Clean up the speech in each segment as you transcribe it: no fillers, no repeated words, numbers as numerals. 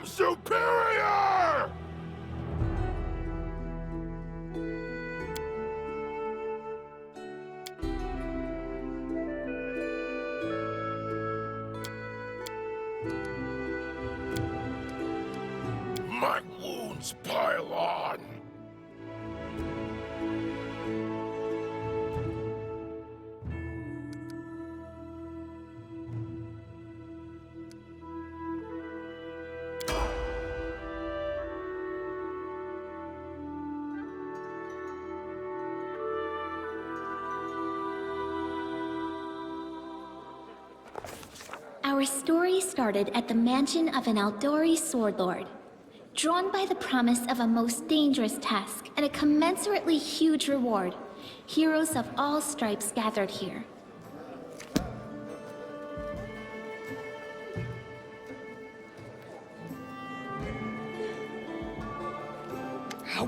am superior! My wounds pile on. Our story started at the mansion of an Aldori swordlord. Drawn by the promise of a most dangerous task and a commensurately huge reward, heroes of all stripes gathered here.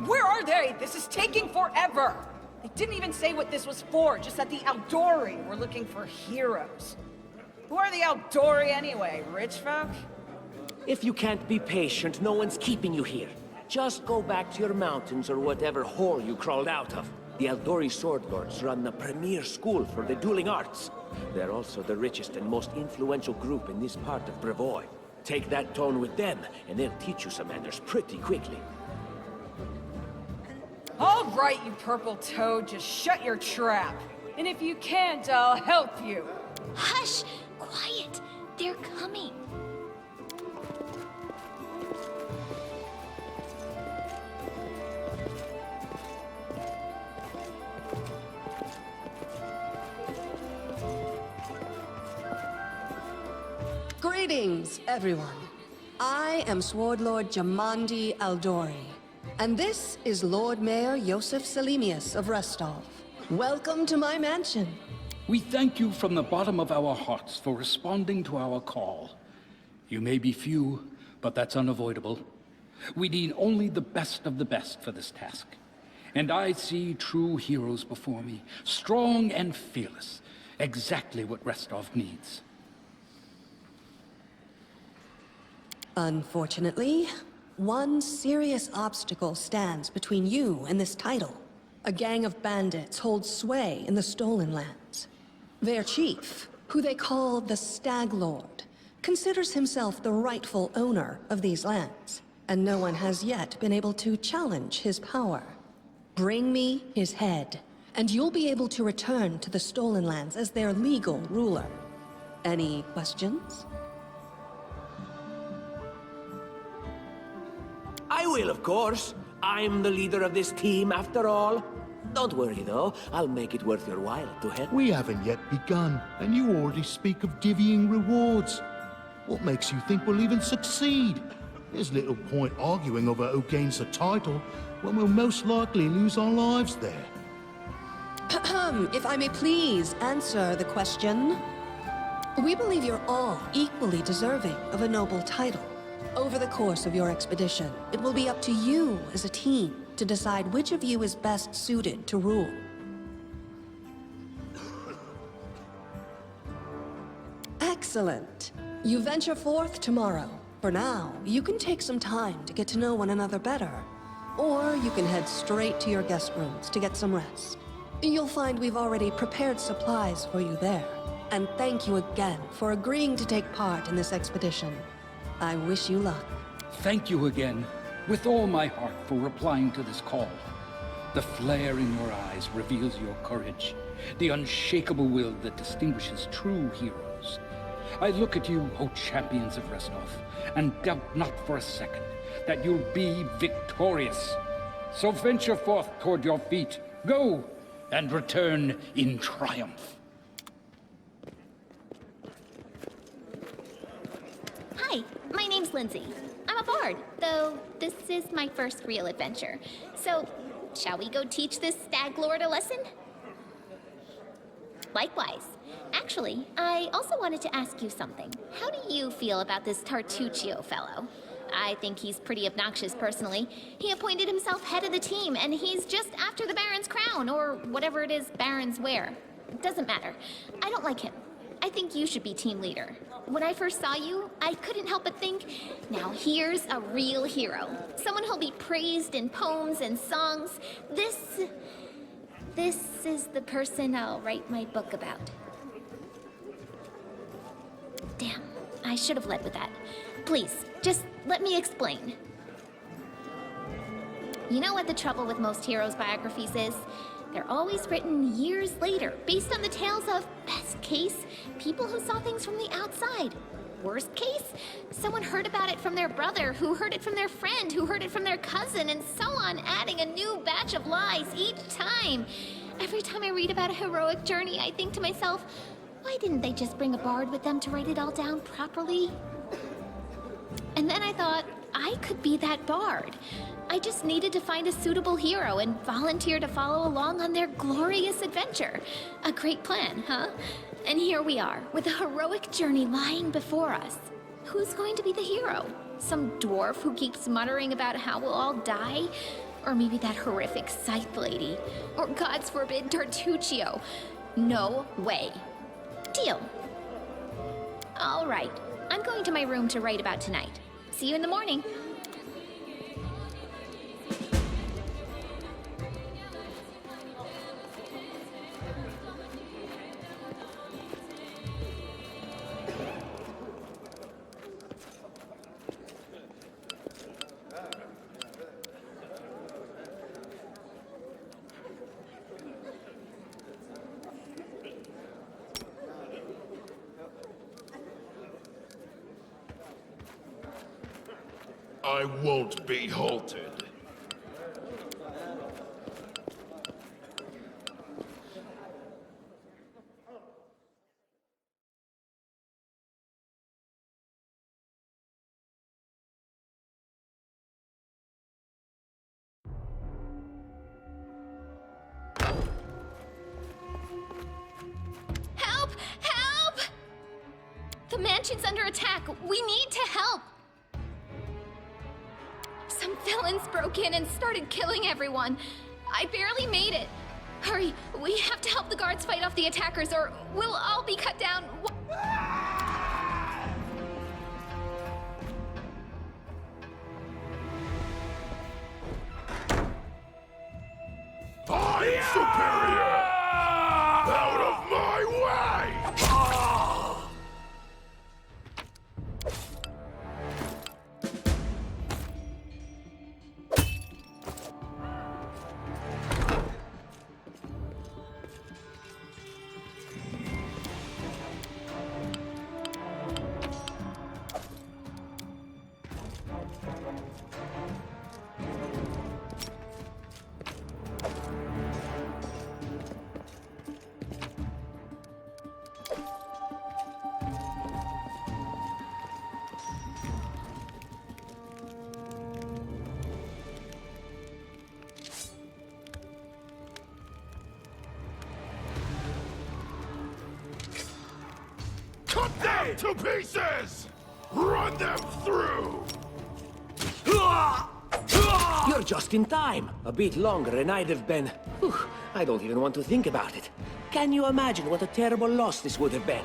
Where are they? This is taking forever! They didn't even say what this was for, just that the Aldori were looking for heroes. Who are the Aldori anyway? Rich folk? If you can't be patient, no one's keeping you here. Just go back to your mountains or whatever hole you crawled out of. The Aldori Swordlords run the premier school for the dueling arts. They're also the richest and most influential group in this part of Brevoy. Take that tone with them, and they'll teach you some manners pretty quickly. All right, you purple toad, just shut your trap. And if you can't, I'll help you. Hush! Quiet! They're coming. Greetings, everyone. I am Swordlord Jamandi Aldori, and this is Lord Mayor Yosef Selimius of Restov. Welcome to my mansion. We thank you from the bottom of our hearts for responding to our call. You may be few, but that's unavoidable. We need only the best of the best for this task. And I see true heroes before me, strong and fearless, exactly what Restov needs. Unfortunately, one serious obstacle stands between you and this title. A gang of bandits holds sway in the Stolen Lands. Their chief, who they call the Stag Lord, considers himself the rightful owner of these lands, and no one has yet been able to challenge his power. Bring me his head, and you'll be able to return to the Stolen Lands as their legal ruler. Any questions? I will, of course. I'm the leader of this team, after all. Don't worry, though. I'll make it worth your while to help. We haven't yet begun, and you already speak of divvying rewards. What makes you think we'll even succeed? There's little point arguing over who gains the title when we'll most likely lose our lives there. If I may please answer the question. We believe you're all equally deserving of a noble title. Over the course of your expedition, it will be up to you as a team to decide which of you is best suited to rule. Excellent. You venture forth tomorrow. For now, you can take some time to get to know one another better. Or you can head straight to your guest rooms to get some rest. You'll find we've already prepared supplies for you there. And thank you again for agreeing to take part in this expedition. I wish you luck. Thank you again, with all my heart, for replying to this call. The flare in your eyes reveals your courage, the unshakable will that distinguishes true heroes. I look at you, O champions of Restov, and doubt not for a second that you'll be victorious. So venture forth toward your feet. Go, and return in triumph. Hi, my name's Lindsay. I'm a bard, though this is my first real adventure. So, shall we go teach this stag lord a lesson? Likewise. Actually, I also wanted to ask you something. How do you feel about this Tartuccio fellow? I think he's pretty obnoxious personally. He appointed himself head of the team, and he's just after the Baron's crown, or whatever it is Barons wear. It doesn't matter. I don't like him. I think you should be team leader. When I first saw you, I couldn't help but think, now here's a real hero. Someone who'll be praised in poems and songs. This is the person I'll write my book about. Damn, I should have led with that. Please, just let me explain. You know what the trouble with most heroes' biographies is? They're always written years later, based on the tales of, best case, people who saw things from the outside. Worst case, someone heard about it from their brother, who heard it from their friend, who heard it from their cousin, and so on, adding a new batch of lies each time. Every time I read about a heroic journey, I think to myself, why didn't they just bring a bard with them to write it all down properly? And then I thought, I could be that bard. I just needed to find a suitable hero and volunteer to follow along on their glorious adventure. A great plan, huh? And here we are, with a heroic journey lying before us. Who's going to be the hero? Some dwarf who keeps muttering about how we'll all die? Or maybe that horrific scythe lady? Or, God's forbid, Tartuccio? No way. Deal. All right, I'm going to my room to write about tonight. See you in the morning. I won't be halted. Help! Help! The mansion's under attack. We need to help. Some villains broke in and started killing everyone. I barely made it. Hurry, we have to help the guards fight off the attackers or we'll all be cut down. I'm superior! Out of my way! Cut them to pieces! Run them through! You're just in time. A bit longer and I'd have been... Whew, I don't even want to think about it. Can you imagine what a terrible loss this would have been?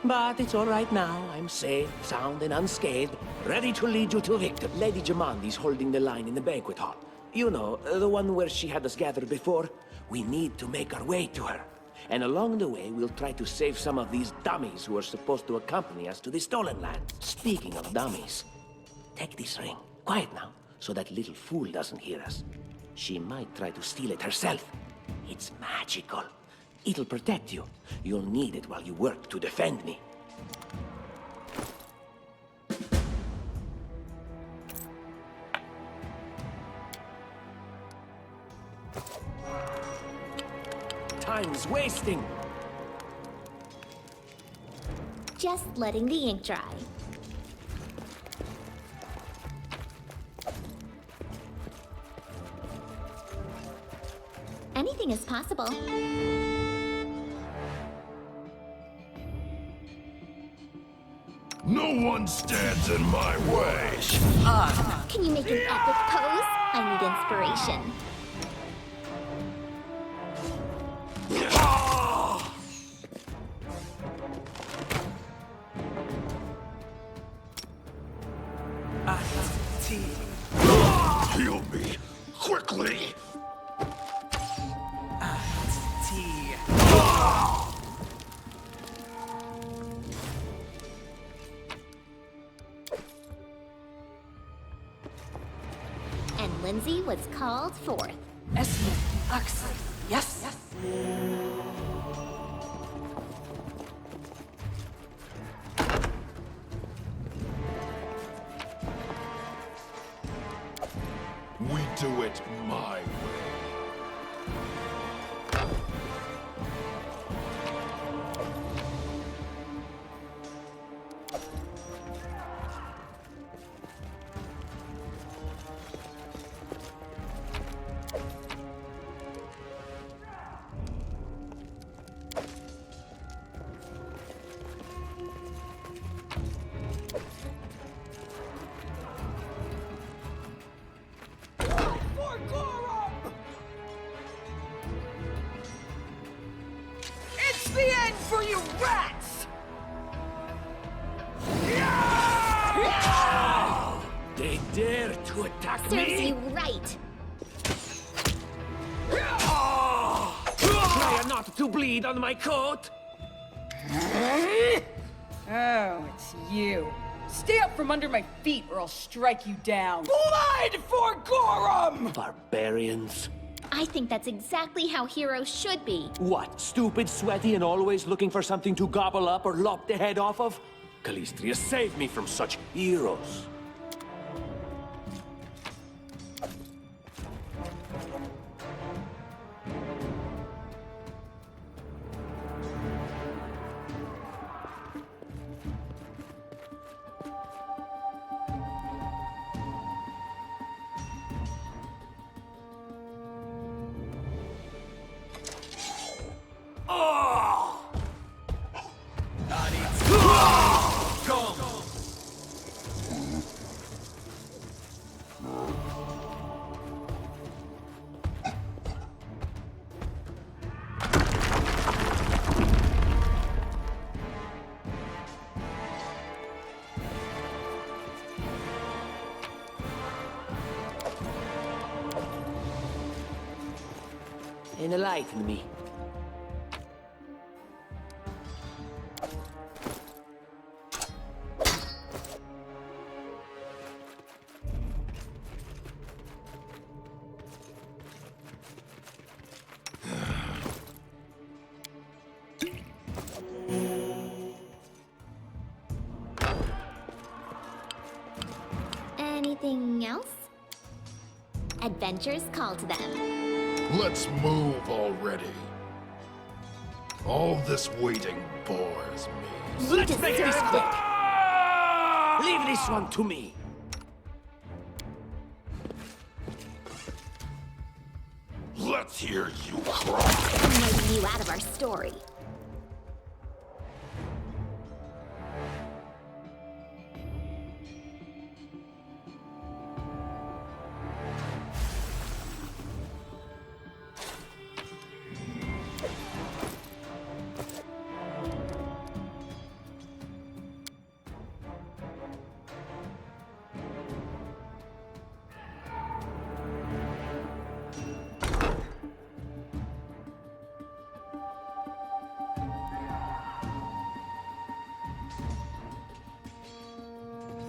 But it's all right now. I'm safe, sound, and unscathed, ready to lead you to victory. Lady Jamandi's holding the line in the banquet hall. You know, the one where she had us gathered before. We need to make our way to her. And along the way, we'll try to save some of these dummies who are supposed to accompany us to the stolen land. Speaking of dummies, take this ring. Quiet now, so that little fool doesn't hear us. She might try to steal it herself. It's magical. It'll protect you. You'll need it while you work to defend me. Time's wasting. Just letting the ink dry. Anything is possible. No one stands in my way! Can you make an epic pose? I need inspiration. called forth. Yes. We do it my way. It's the end for you rats! They dare to attack Serves me? you right. Try not to bleed on my coat. Oh, it's you. Stay up from under my feet or I'll strike you down. Blood for Gorum! Barbarians. I think that's exactly how heroes should be. What, stupid, sweaty, and always looking for something to gobble up or lop the head off of? Calistria, save me from such heroes. Enlighten me. Anything else? Adventures call to them. Let's move already. All this waiting bores me. Let's make this quick! Leave this one to me. Let's hear you cry. I'm letting you out of our story.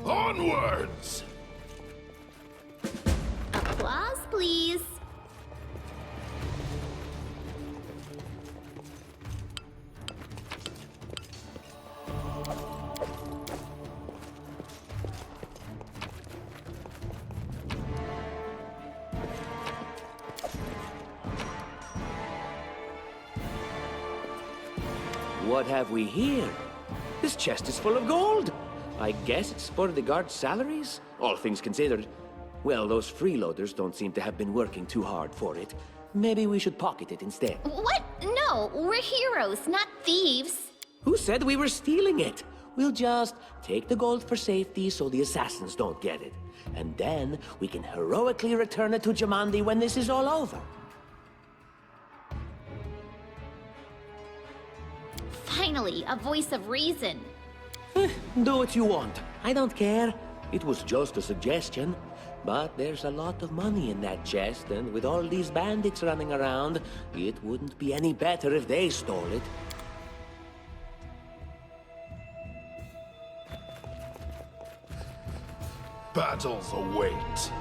Onwards! Applause, please. What have we here? This chest is full of gold. I guess it's for the guards' salaries? All things considered. Well, those freeloaders don't seem to have been working too hard for it. Maybe we should pocket it instead. What? No, we're heroes, not thieves. Who said we were stealing it? We'll just take the gold for safety so the assassins don't get it. And then we can heroically return it to Jamandi when this is all over. Finally, a voice of reason. Do what you want. I don't care. It was just a suggestion. But there's a lot of money in that chest, and with all these bandits running around, it wouldn't be any better if they stole it. Battles await.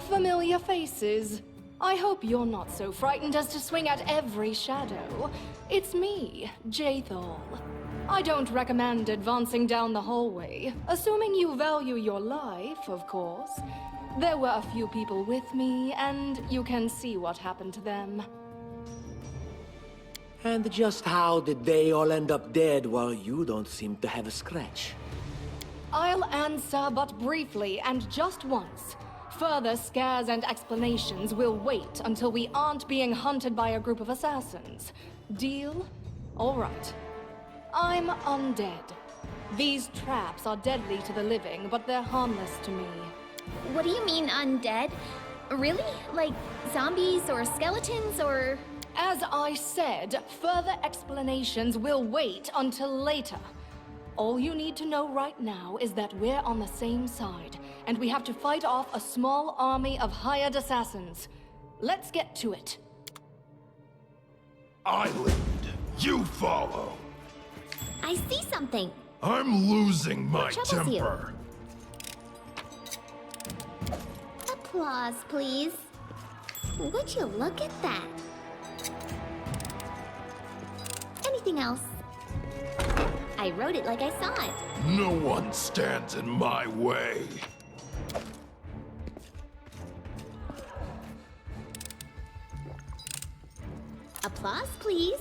familiar faces. I hope you're not so frightened as to swing at every shadow. It's me, Jaethal. I don't recommend advancing down the hallway, assuming you value your life, of course. There were a few people with me, and you can see what happened to them. And just how did they all end up dead while you don't seem to have a scratch? I'll answer but briefly and just once. Further scares and explanations will wait until we aren't being hunted by a group of assassins. Deal? All right. I'm undead. These traps are deadly to the living, but they're harmless to me. What do you mean, undead? Really? Like zombies or skeletons or... As I said, further explanations will wait until later. All you need to know right now is that we're on the same side, and we have to fight off a small army of hired assassins. Let's get to it. I lead. You follow. I see something. I'm losing my What troubles you? temper. Applause, please. Would you look at that? Anything else? I wrote it like I saw it. No one stands in my way. Applause, please.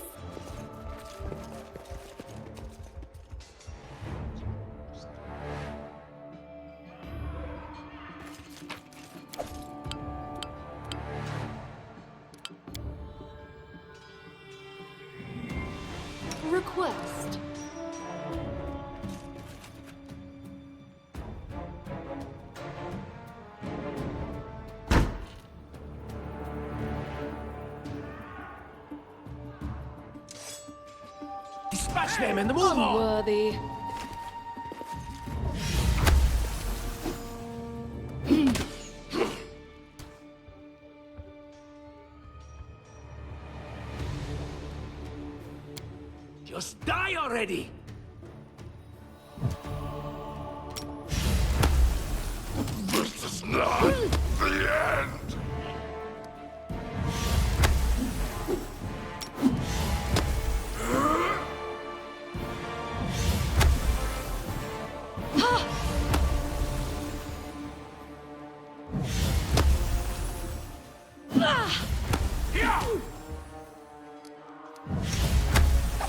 Request. Dispatch them and move on! Unworthy. Just die already! This is not the end.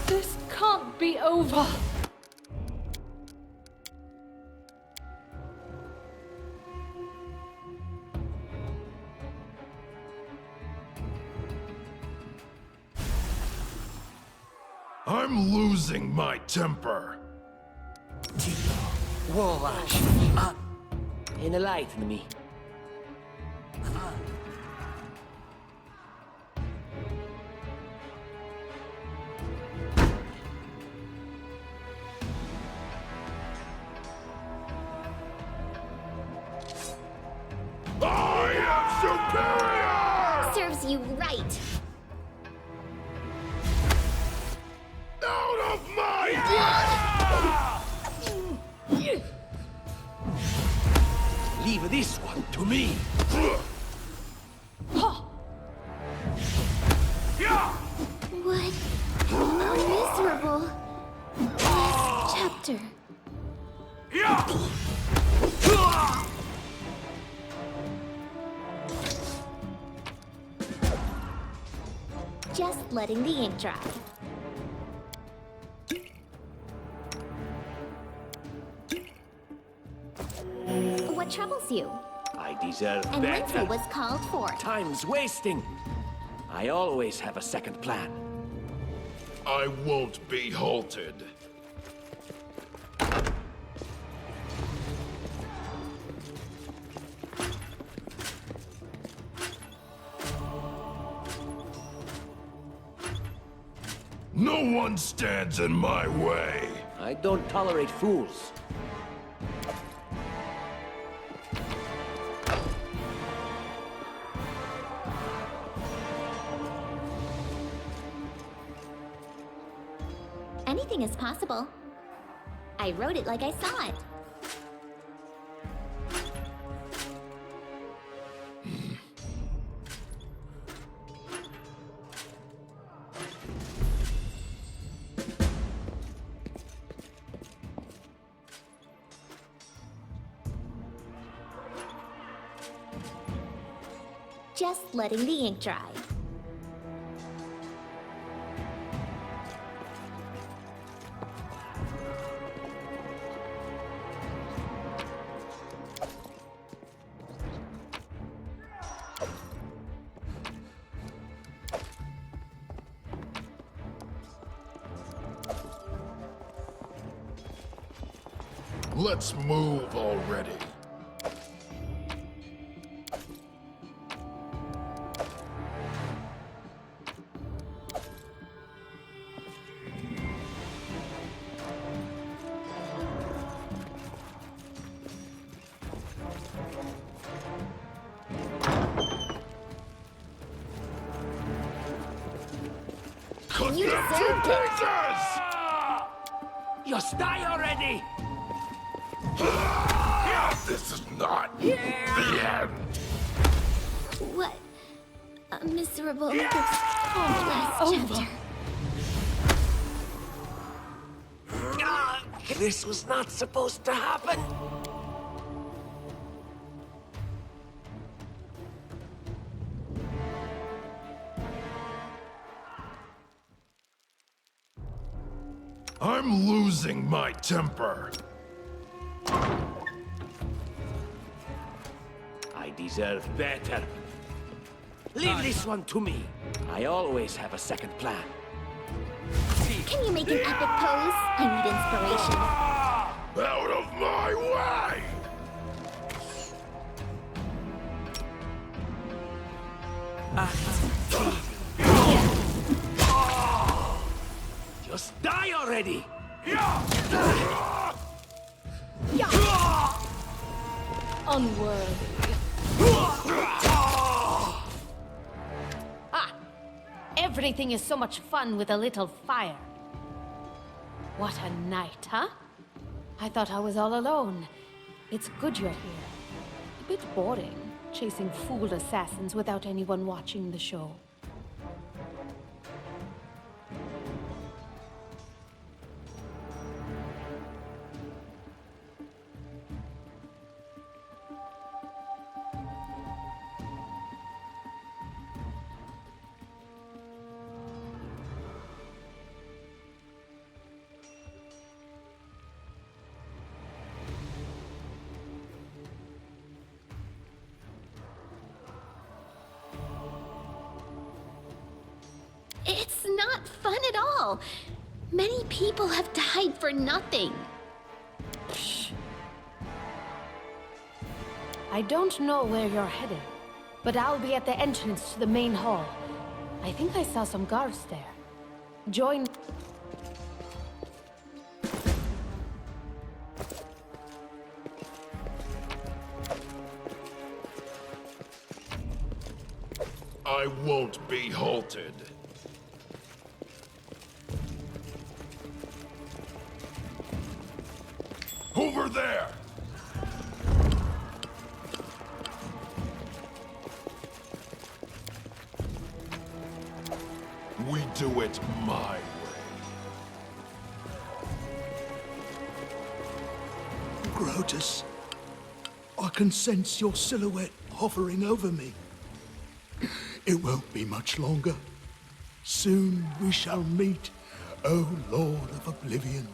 This can't be over. I'm losing my temper. Whoa, enlighten me. I am superior! Serves you right. Out of my Leave this one to me. What a miserable last chapter. Just letting the ink dry. What troubles you? I deserve And better. Lindsay was called for. Time's wasting. I always have a second plan. I won't be halted. No one stands in my way. I don't tolerate fools. Anything is possible. I wrote it like I saw it. just letting the ink dry. Let's move already. You deserved it! Just die already! This is not the end. What a miserable last chapter. This was not supposed to happen. I'm losing my temper. I deserve better. Leave this one to me. I always have a second plan. Can you make an epic pose? I need inspiration. Out of my way! Just die already! Unworthy. Ah! Everything is so much fun with a little fire. What a night, huh? I thought I was all alone. It's good you're here. A bit boring, chasing fooled assassins without anyone watching the show. It's not fun at all. Many people have died for nothing. I don't know where you're headed, but I'll be at the entrance to the main hall. I think I saw some guards there. Join... I won't be halted. Over there! We do it my way. Grotus, I can sense your silhouette hovering over me. It won't be much longer. Soon we shall meet, O Lord of Oblivion.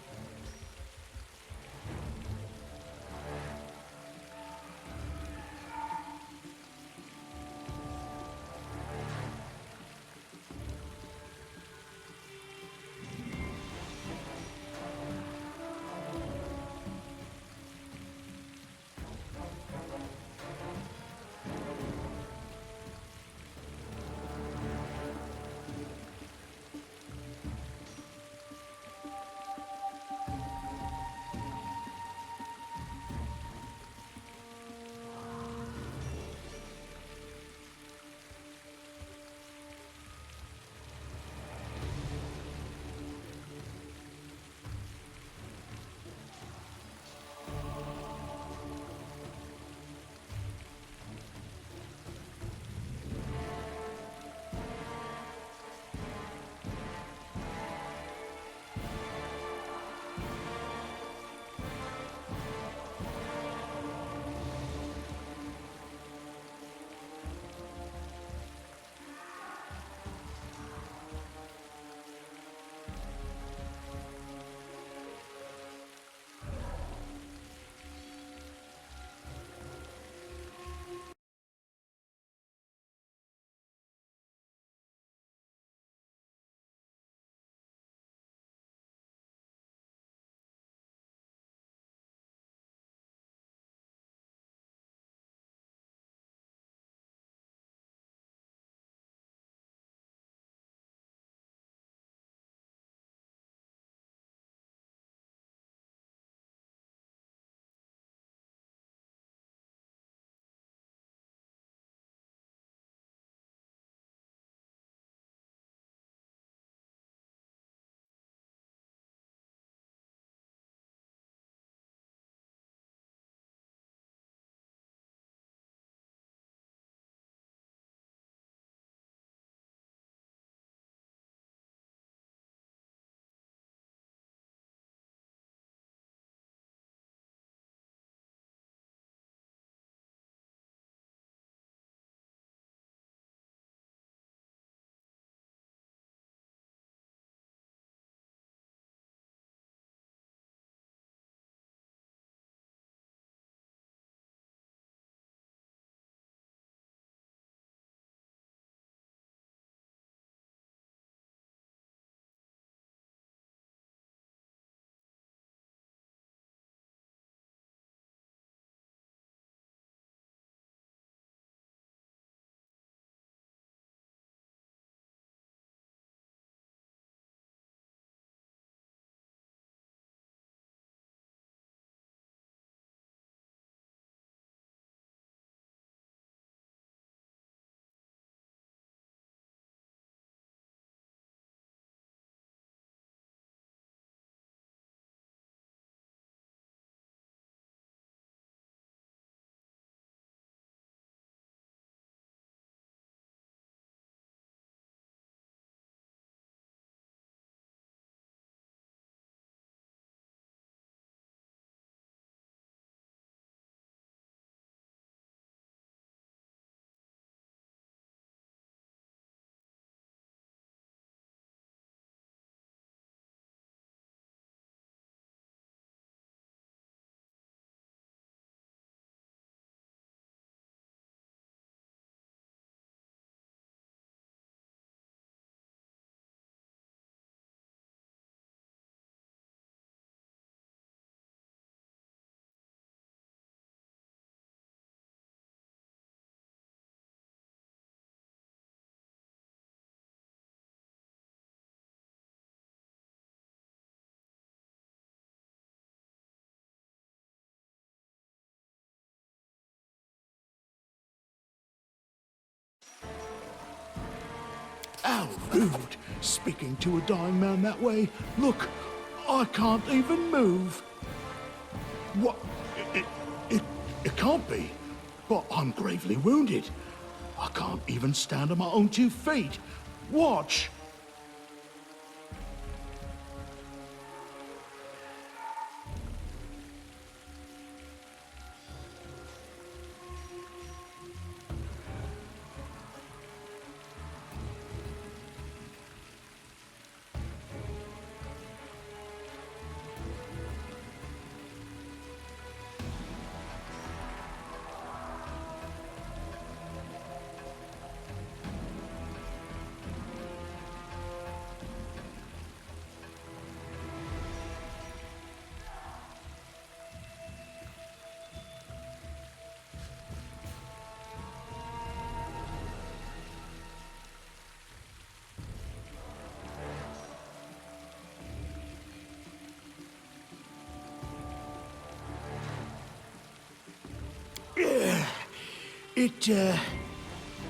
How rude, speaking to a dying man that way. Look, I can't even move. What? It can't be. But I'm gravely wounded. I can't even stand on my own 2 feet. Watch.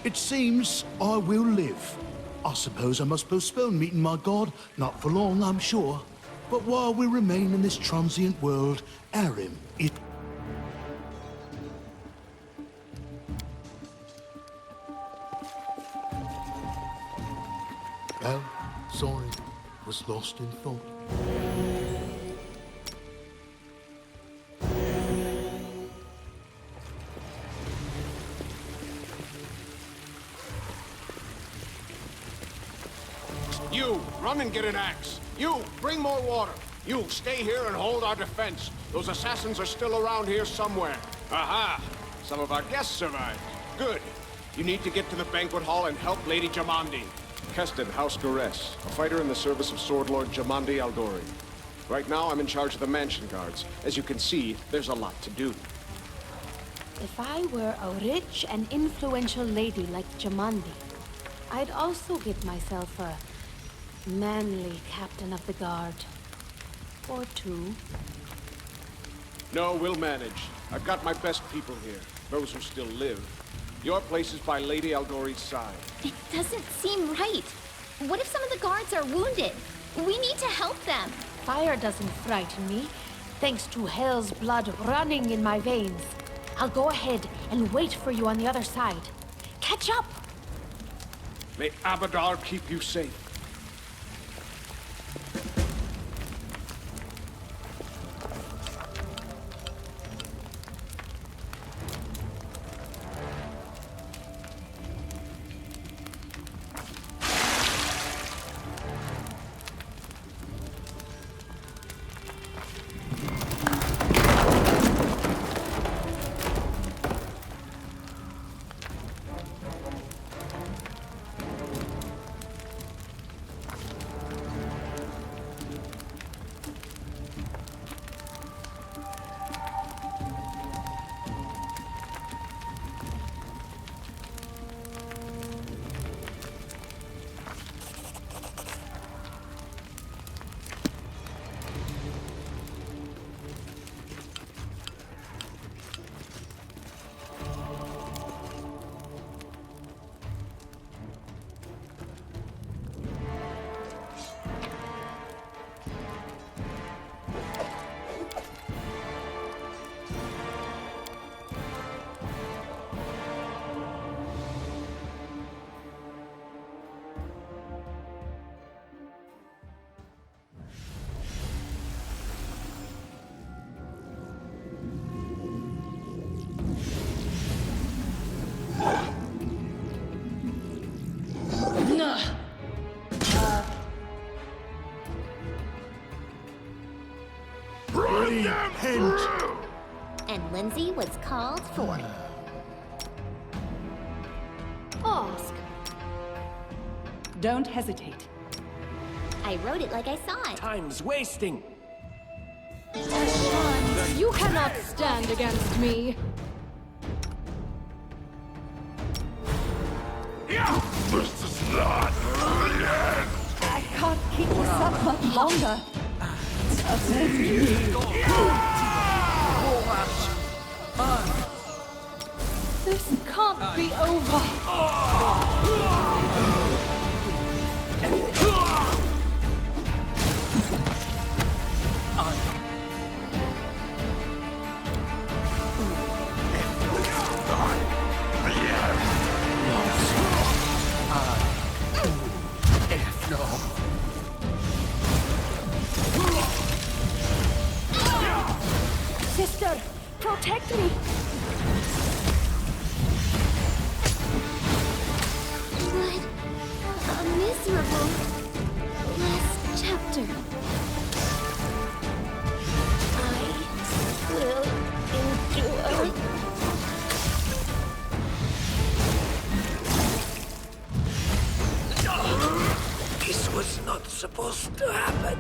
It seems I will live. I suppose I must postpone meeting my god, not for long, I'm sure. But while we remain in this transient world, Arim, it... Oh, sorry. Was lost in thought. You, run and get an axe. You, bring more water. You, stay here and hold our defense. Those assassins are still around here somewhere. Aha! Some of our guests survived. Good. You need to get to the banquet hall and help Lady Jamandi. Keston, House Gores, a fighter in the service of Sword Lord Jamandi Aldori. Right now, I'm in charge of the mansion guards. As you can see, there's a lot to do. If I were a rich and influential lady like Jamandi, I'd also get myself a manly captain of the guard. Or 2. No, we'll manage. I've got my best people here, those who still live. Your place is by Lady Aldori's side. It doesn't seem right. What if some of the guards are wounded? We need to help them. Fire doesn't frighten me, thanks to hell's blood running in my veins. I'll go ahead and wait for you on the other side. Catch up! May Abadar keep you safe. Repent! And Lindsay was called for. Ask. Don't hesitate. I wrote it like I saw it. Time's wasting. You cannot stand against me. This is not the end! I can't keep this up much longer. This can't be over. supposed to happen.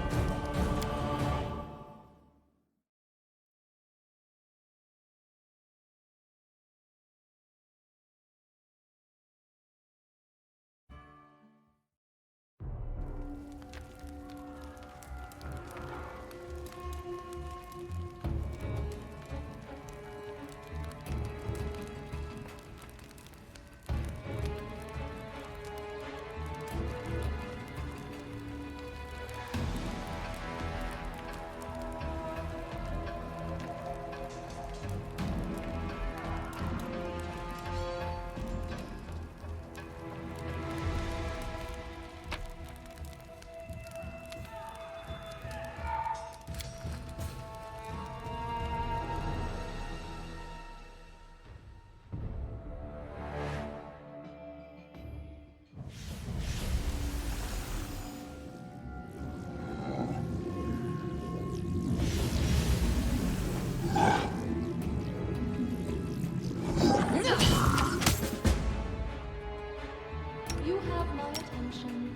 You have my attention.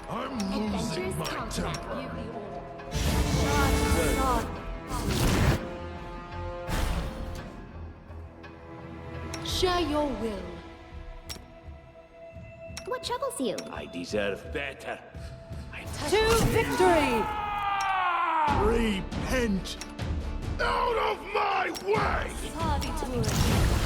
I'm losing my temper. Give the order. Share your will. What troubles you? I deserve better. To victory! Repent! Out of my way! Sadi Turin.